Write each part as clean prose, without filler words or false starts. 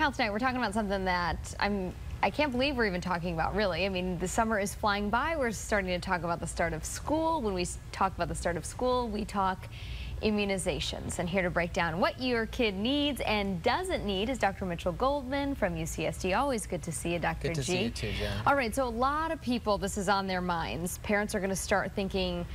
Health Tonight, we're talking about something that I can't believe we're even talking about, really. I mean, the summer is flying by. We're starting to talk about the start of school. When we talk about the start of school, we talk immunizations. And here to break down what your kid needs and doesn't need is Dr. Mitchell Goldman from UCSD. Always good to see you, Dr. G. Good to see you too, Jen. All right, so a lot of people, this is on their minds. Parents are going to start thinking,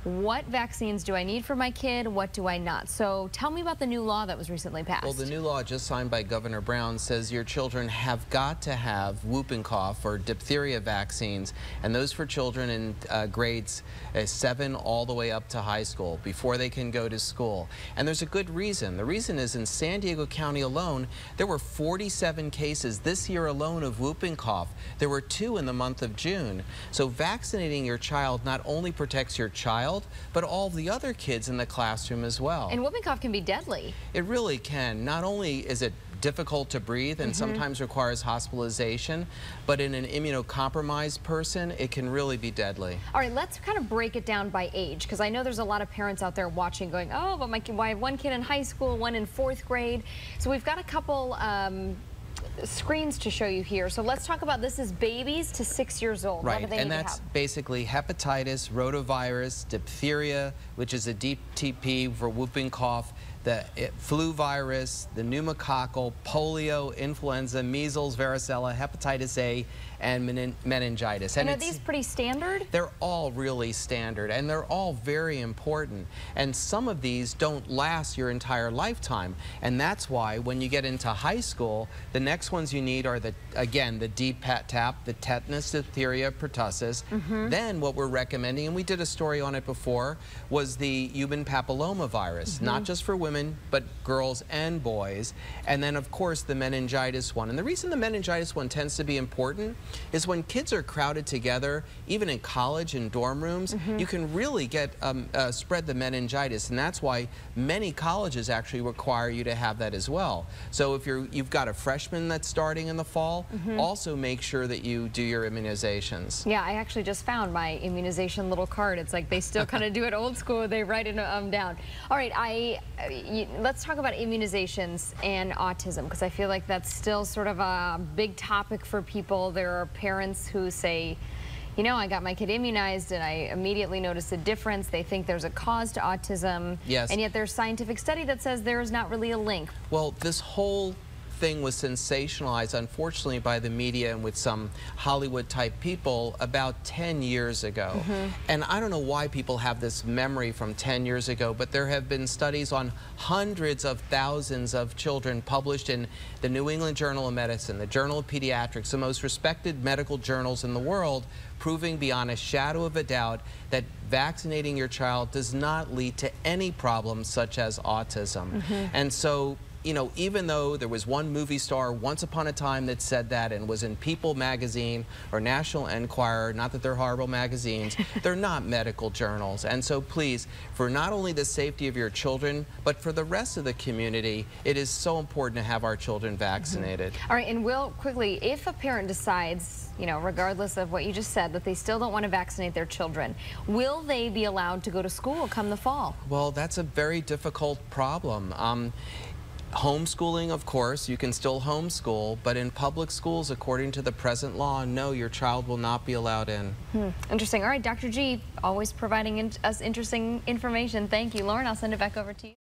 what vaccines do I need for my kid? What do I not? So tell me about the new law that was recently passed. Well, the new law just signed by Governor Brown says your children have got to have whooping cough or diphtheria vaccines, and those for children in grades 7 all the way up to high school before they can go to school. And there's a good reason. The reason is in San Diego County alone, there were 47 cases this year alone of whooping cough. There were 2 in the month of June. So vaccinating your child not only protects your child, but all the other kids in the classroom as well. And whooping cough can be deadly. It really can. Not only is it difficult to breathe and sometimes requires hospitalization, but in an immunocompromised person, it can really be deadly. All right, let's kind of break it down by age, because I know there's a lot of parents out there watching going, oh, but I have one kid in high school, one in 4th grade. So we've got a couple screens to show you here. So let's talk about, this is babies to 6 years old. Right, and that's basically hepatitis, rotavirus, diphtheria, which is a DTP for whooping cough, the flu virus, the pneumococcal, polio, influenza, measles, varicella, hepatitis A, and meningitis. And are these pretty standard? They're all really standard, and they're all very important. And some of these don't last your entire lifetime. And that's why when you get into high school, the next ones you need are, again, the DPAP, the tetanus, diphtheria, pertussis. Then what we're recommending, and we did a story on it before, was the human papillomavirus, not just for women, but girls and boys. And then, of course, the meningitis one. And the reason the meningitis one tends to be important is when kids are crowded together, even in college and dorm rooms, you can really get spread the meningitis. And that's why many colleges actually require you to have that as well. So if you've got a freshman that's starting in the fall, also make sure that you do your immunizations. Yeah, I actually just found my immunization little card. It's like they still kind of do it old school. They write it down. All right, let's talk about immunizations and autism, because I feel like that's still sort of a big topic for people. There are parents who say, you know, I got my kid immunized and I immediately noticed a difference. They think there's a cause to autism. Yes. And yet there's scientific study that says there is not really a link. Well, this whole thing was sensationalized, unfortunately, by the media and with some Hollywood type people about 10 years ago. And I don't know why people have this memory from 10 years ago, but there have been studies on hundreds of thousands of children published in the New England Journal of Medicine, the Journal of Pediatrics, the most respected medical journals in the world, proving beyond a shadow of a doubt that vaccinating your child does not lead to any problems such as autism. And so, you know, even though there was one movie star once upon a time that said that and was in People magazine or National Enquirer, not that they're horrible magazines, they're not medical journals. And so please, for not only the safety of your children, but for the rest of the community, it is so important to have our children vaccinated. All right, and Will, quickly, if a parent decides, you know, regardless of what you just said, that they still don't want to vaccinate their children, will they be allowed to go to school come the fall? Well, that's a very difficult problem. Homeschooling, of course, you can still homeschool, but in public schools, according to the present law, no, your child will not be allowed in. Interesting. All right, Dr. G, always providing us interesting information. Thank you. Lauren, I'll send it back over to you.